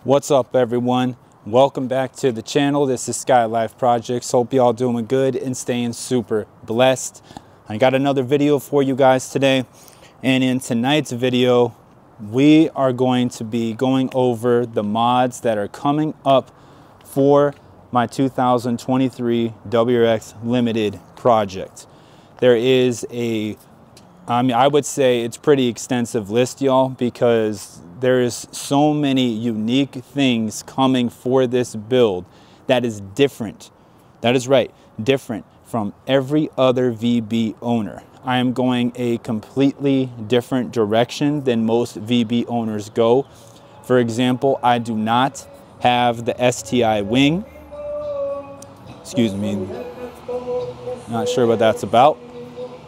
What's up, everyone? Welcome back to the channel. This is Skylyfe Projects. Hope you all doing good and staying super blessed. I got another video for you guys today, and in tonight's video we are going to be going over the mods that are coming up for my 2023 WRX Limited project. There is I would say it's pretty extensive list, y'all, because there is so many unique things coming for this build that is different. That is right, different from every other VB owner. I am going a completely different direction than most VB owners go. For example, I do not have the STI wing. Excuse me, not sure what that's about.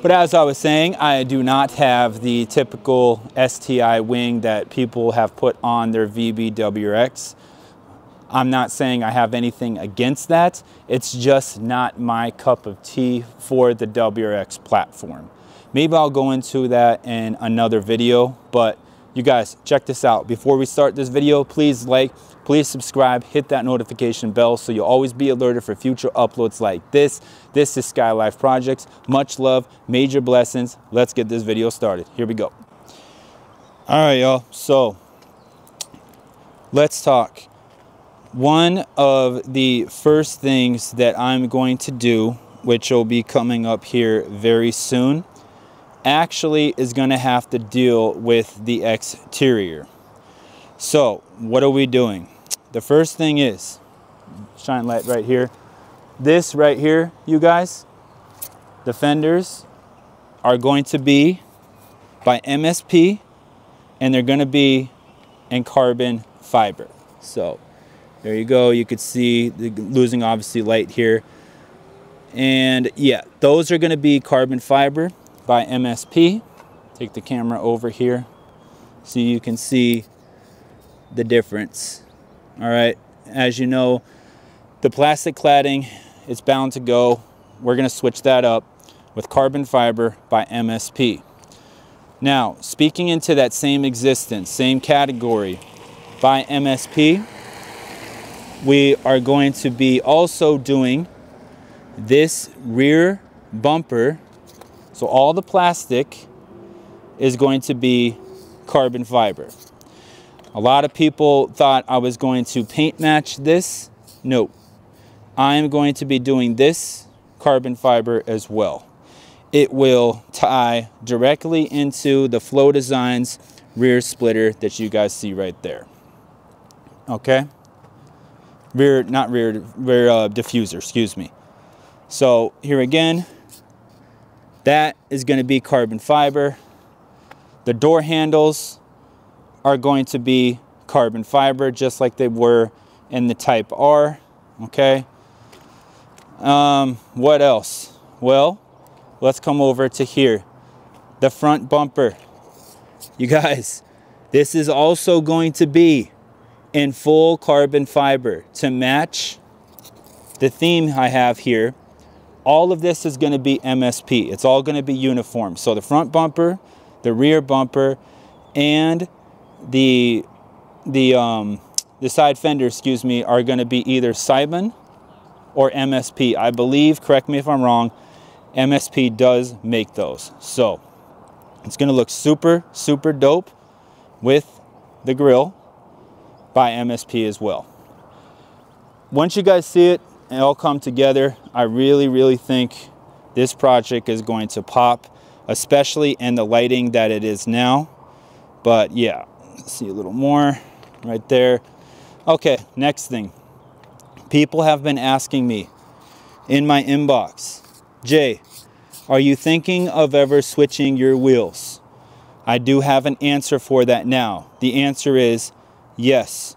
But as I was saying, I do not have the typical STI wing that people have put on their vbwrx. I'm not saying I have anything against that. It's just not my cup of tea for the WRX platform. Maybe I'll go into that in another video, but you guys, check this out. Before we start this video, please like, please subscribe, hit that notification bell so you'll always be alerted for future uploads like this. This is Skylyfe Projects. Much love, major blessings. Let's get this video started. Here we go. All right, y'all. So let's talk. One of the first things that I'm going to do, which will be coming up here very soon, actually is going to have to deal with the exterior. So what are we doing? The first thing is, shine light right here. This right here, you guys, the fenders are going to be by MSP, and they're going to be in carbon fiber. So there you go. You could see the losing obviously light here. And yeah, those are going to be carbon fiber by MSP. Take the camera over here so you can see the difference. All right, as you know, the plastic cladding is bound to go. We're going to switch that up with carbon fiber by MSP. Now, speaking into that same existence, same category by MSP, we are going to be also doing this rear bumper. So all the plastic is going to be carbon fiber. A lot of people thought I was going to paint match this. No, I am going to be doing this carbon fiber as well. It will tie directly into the Flow Designs rear splitter that you guys see right there. Okay? Rear diffuser, excuse me. So here again, that is going to be carbon fiber. The door handles are going to be carbon fiber, just like they were in the Type R. Okay. What else? Well, let's come over to here. The front bumper. You guys, this is also going to be in full carbon fiber to match the theme I have here. All of this is going to be MSP. It's all going to be uniform. So the front bumper, the rear bumper, and the side fender, excuse me, are going to be either Simon or MSP. I believe, correct me if I'm wrong, MSP does make those. So it's going to look super, super dope with the grill by MSP as well. Once you guys see it and all come together, I really, really think this project is going to pop, especially in the lighting that it is now. But yeah, see a little more right there. Okay, next thing. People have been asking me in my inbox, Jay, are you thinking of ever switching your wheels? I do have an answer for that now. The answer is yes.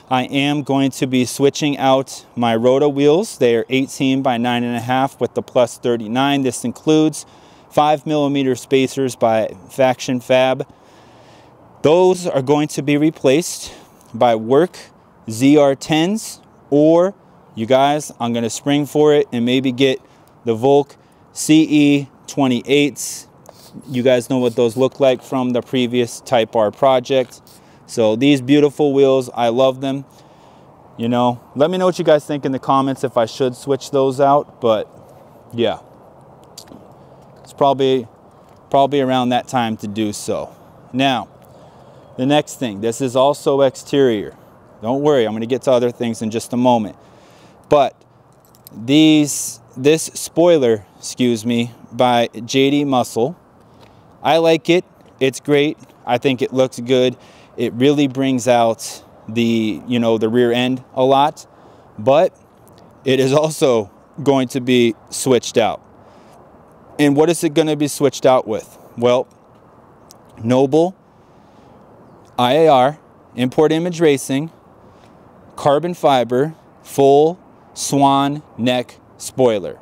I am going to be switching out my Roto wheels. They are 18 by 9.5 with the plus 39. This includes 5mm spacers by Faction Fab. Those are going to be replaced by Work ZR10s, or you guys, I'm going to spring for it and maybe get the Volk CE28s. You guys know what those look like from the previous Type R project. So these beautiful wheels, I love them. You know, let me know what you guys think in the comments if I should switch those out. But yeah, it's probably around that time to do so. Now, the next thing, this is also exterior. Don't worry, I'm going to get to other things in just a moment. But this spoiler, excuse me, by JD Muscle, I like it. It's great. I think it looks good. It really brings out the, you know, the rear end a lot, but it is also going to be switched out. And what is it going to be switched out with? Well, Noble IAR, Import Image Racing, carbon fiber, full swan neck spoiler.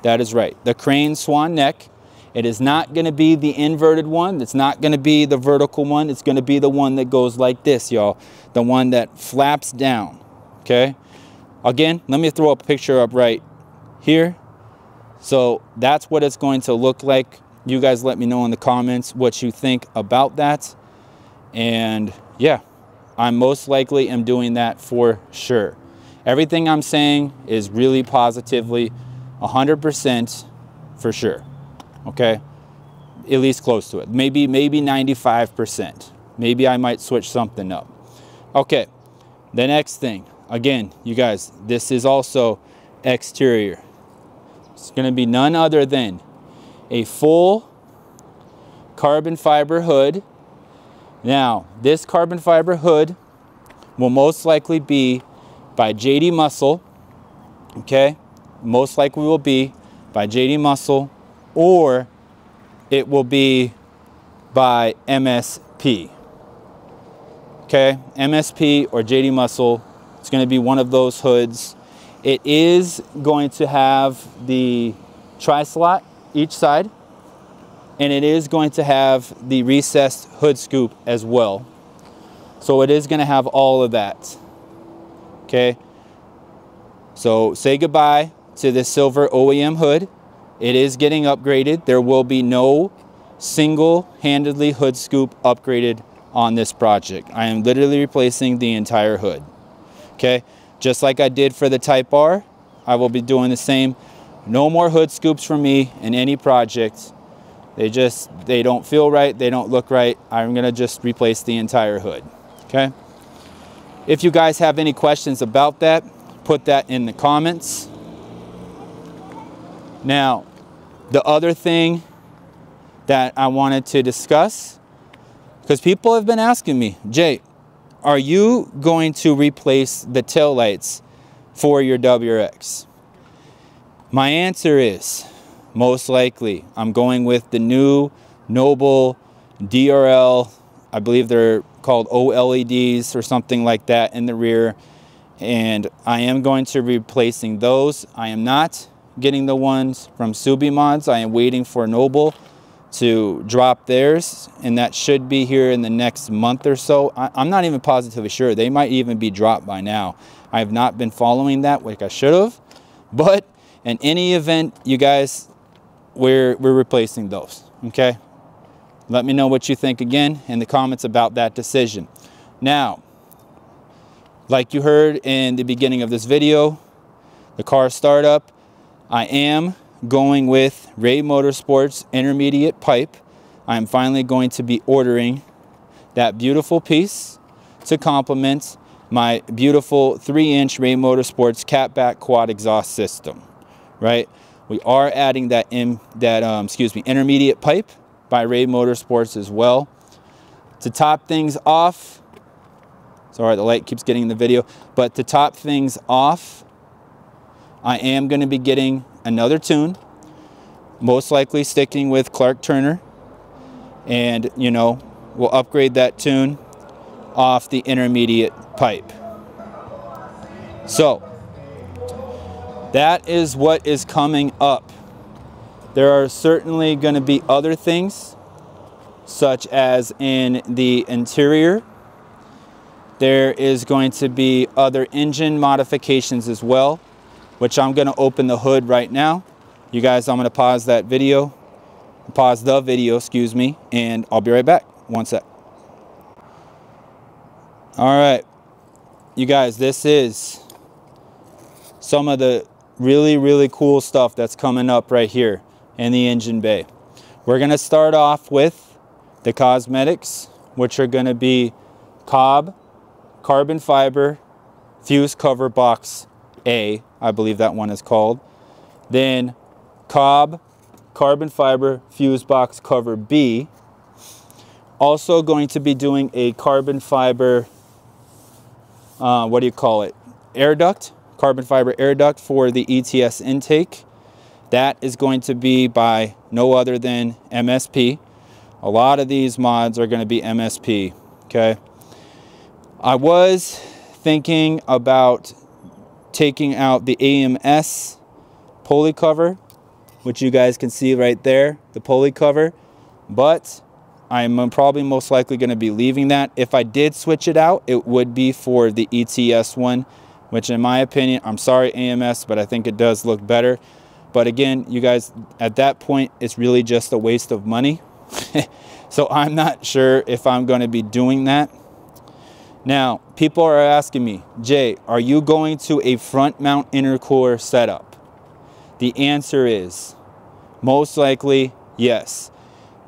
That is right, the crane swan neck. It is not going to be the inverted one. It's not going to be the vertical one. It's going to be the one that goes like this, y'all. The one that flaps down, okay? Again, let me throw a picture up right here. So that's what it's going to look like. You guys let me know in the comments what you think about that. And yeah, I most likely am doing that for sure. Everything I'm saying is really positively 100% for sure. Okay, at least close to it. Maybe 95%. Maybe I might switch something up. Okay, the next thing. Again, you guys, this is also exterior. It's going to be none other than a full carbon fiber hood. Now, this carbon fiber hood will most likely be by JD Muscle. Okay, most likely will be by JD Muscle, or it will be by MSP. Okay, MSP or JD Muscle. It's going to be one of those hoods. It is going to have the tri-slot each side, and it is going to have the recessed hood scoop as well. So it is going to have all of that. Okay, so say goodbye to the silver OEM hood. It is getting upgraded. There will be no single-handedly hood scoop upgraded on this project. I am literally replacing the entire hood. Okay, just like I did for the Type R, I will be doing the same. No more hood scoops for me in any project. They don't feel right, they don't look right. I'm gonna just replace the entire hood. Okay, if you guys have any questions about that, put that in the comments. Now, the other thing that I wanted to discuss, because people have been asking me, Jay, are you going to replace the taillights for your WRX? My answer is, most likely, I'm going with the new Noble DRL, I believe they're called OLEDs or something like that in the rear, and I am going to be replacing those. I am not getting the ones from Subi Mods. I am waiting for Noble to drop theirs, and that should be here in the next month or so. I'm not even positively sure. They might even be dropped by now. I have not been following that like I should have, but in any event, you guys, we're replacing those. Okay, let me know what you think again in the comments about that decision. Now, like you heard in the beginning of this video, the car startup, I am going with Ray Motorsports intermediate pipe. I am finally going to be ordering that beautiful piece to complement my beautiful 3-inch Ray Motorsports catback quad exhaust system. Right? We are adding that intermediate pipe by Ray Motorsports as well. To top things off, sorry, the light keeps getting in the video, but to top things off, I am going to be getting another tune, most likely sticking with Clark Turner, and you know, we'll upgrade that tune off the intermediate pipe. So that is what is coming up. There are certainly going to be other things, such as in the interior. There is going to be other engine modifications as well, which I'm going to open the hood right now. You guys, I'm going to pause the video, excuse me, and I'll be right back. One sec. All right, you guys, this is some of the really cool stuff that's coming up right here in the engine bay. We're gonna start off with the cosmetics, which are gonna be Cobb carbon fiber fuse cover box A, I believe that one is called. Then Cobb carbon fiber fuse box cover B. Also going to be doing a carbon fiber, what do you call it? Air duct, carbon fiber air duct for the ETS intake. That is going to be by no other than MSP. A lot of these mods are going to be MSP, okay? I was thinking about taking out the AMS pulley cover, which you guys can see right there, the pulley cover, but I'm probably most likely going to be leaving that. If I did switch it out, it would be for the ETS one, which in my opinion, I'm sorry AMS, but I think it does look better. But again, you guys, at that point, it's really just a waste of money. So I'm not sure if I'm going to be doing that. Now, people are asking me, Jay, are you going to a front mount intercooler setup? The answer is most likely yes.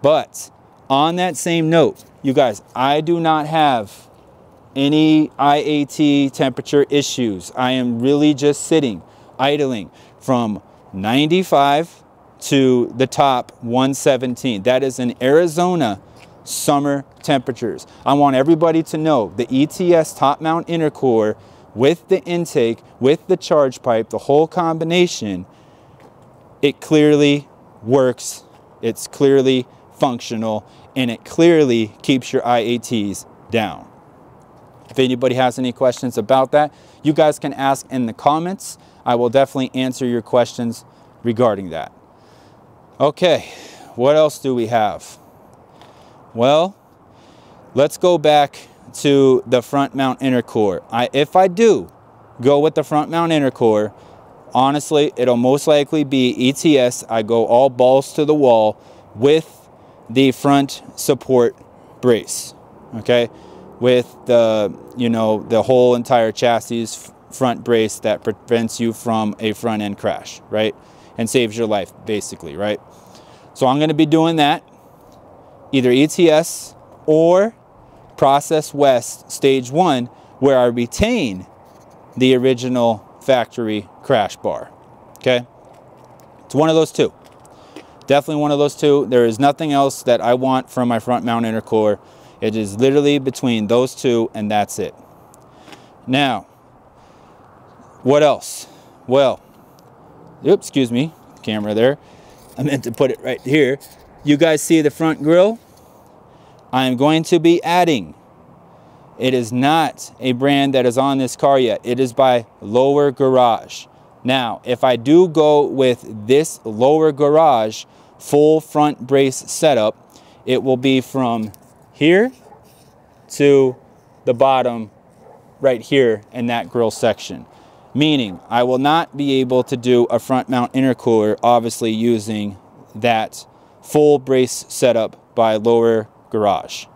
But on that same note, you guys, I do not have any IAT temperature issues. I am really just sitting, idling from 95 to the top 117. That is in Arizona summer temperatures. I want everybody to know the ETS top mount intercooler with the intake, with the charge pipe, the whole combination, it clearly works. It's clearly functional, and it clearly keeps your IATs down. If anybody has any questions about that, you guys can ask in the comments. I will definitely answer your questions regarding that. Okay, what else do we have? Well, let's go back to the front mount intercooler. If I do go with the front mount intercooler, honestly, it'll most likely be ETS. I go all balls to the wall with the front support brace, okay? With the, you know, the whole entire chassis front brace that prevents you from a front end crash, right? And saves your life, basically, right? So I'm going to be doing that, either ETS or Process West Stage 1, where I retain the original factory crash bar, okay? It's one of those two. Definitely one of those two. There is nothing else that I want from my front mount intercooler. It is literally between those two, and that's it. Now, what else? Well, oops, excuse me, camera there. I meant to put it right here. You guys see the front grille? I am going to be adding. It is not a brand that is on this car yet. It is by Lower Garage. Now, if I do go with this Lower Garage full front brace setup, it will be from here to the bottom right here in that grille section. Meaning, I will not be able to do a front mount intercooler, obviously using that full brace setup by Lower Garage.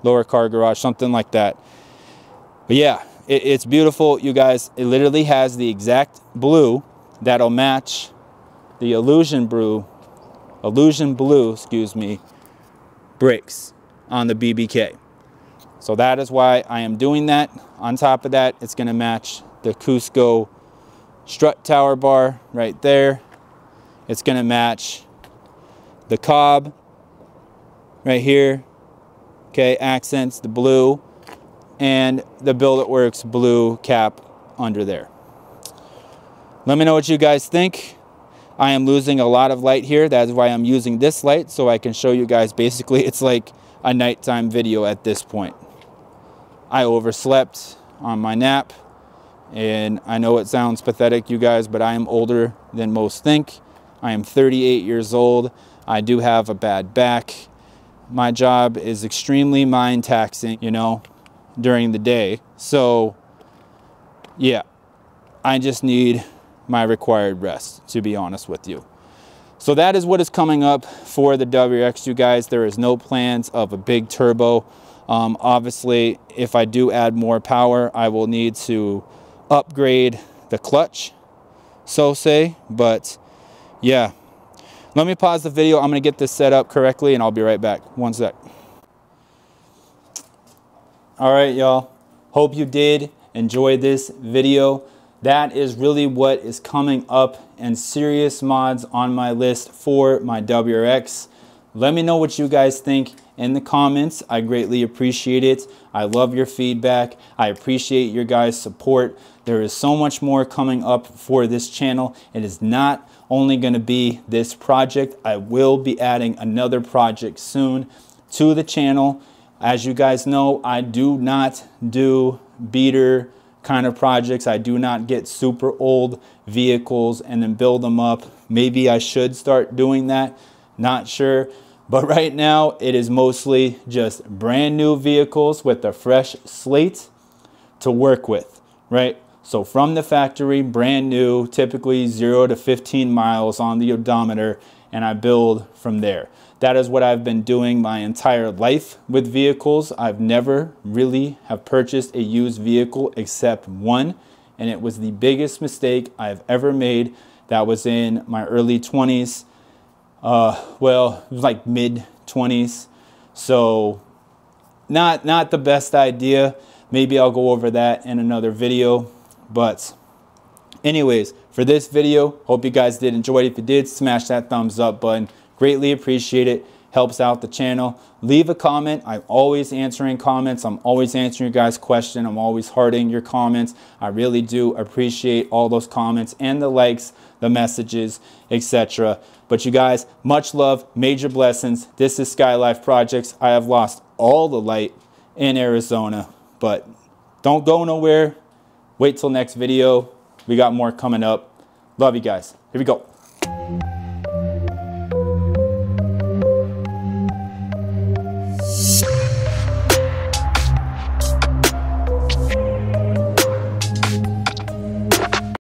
Lower Car Garage, something like that. But yeah, it's beautiful, you guys. It literally has the exact blue that'll match the Illusion Blue, excuse me, brakes on the BBK. So that is why I am doing that. On top of that, it's going to match the Cusco strut tower bar right there. It's going to match the Cobb right here. Okay, accents the blue, and the Build It Works blue cap under there. Let me know what you guys think. I am losing a lot of light here. That's why I'm using this light, so I can show you guys. Basically, it's like a nighttime video at this point. I overslept on my nap, and I know it sounds pathetic, you guys, but I am older than most think. I am 38 years old. I do have a bad back. My job is extremely mind taxing, you know, during the day. So yeah, I just need my required rest, to be honest with you. So that is what is coming up for the WRX, you guys. There is no plans of a big turbo. Obviously, if I do add more power, I will need to upgrade the clutch, so say. But yeah, let me pause the video. I'm gonna get this set up correctly and I'll be right back. One sec. All right, y'all, hope you did enjoy this video. That is really what is coming up and serious mods on my list for my WRX. Let me know what you guys think in the comments. I greatly appreciate it. I love your feedback. I appreciate your guys' support. There is so much more coming up for this channel. It is not only going to be this project. I will be adding another project soon to the channel. As you guys know, I do not do beater kind of projects. I do not get super old vehicles and then build them up. Maybe I should start doing that. Not sure. But right now it is mostly just brand new vehicles with a fresh slate to work with, right? So from the factory, brand new, typically 0 to 15 miles on the odometer, and I build from there. That is what I've been doing my entire life with vehicles. I've never really have purchased a used vehicle except one, and it was the biggest mistake I've ever made. That was in my early 20s. Well, it was like mid 20s. So not the best idea. Maybe I'll go over that in another video. But anyways, for this video, hope you guys did enjoy it. If you did, smash that thumbs up button. Greatly appreciate it. Helps out the channel. Leave a comment. I'm always answering comments. I'm always answering your guys' questions. I'm always hearting your comments. I really do appreciate all those comments and the likes, the messages, etc. But you guys, much love, major blessings. This is Skylyfe Projects. I have lost all the light in Arizona, but don't go nowhere. Wait till next video. We got more coming up. Love you guys. Here we go.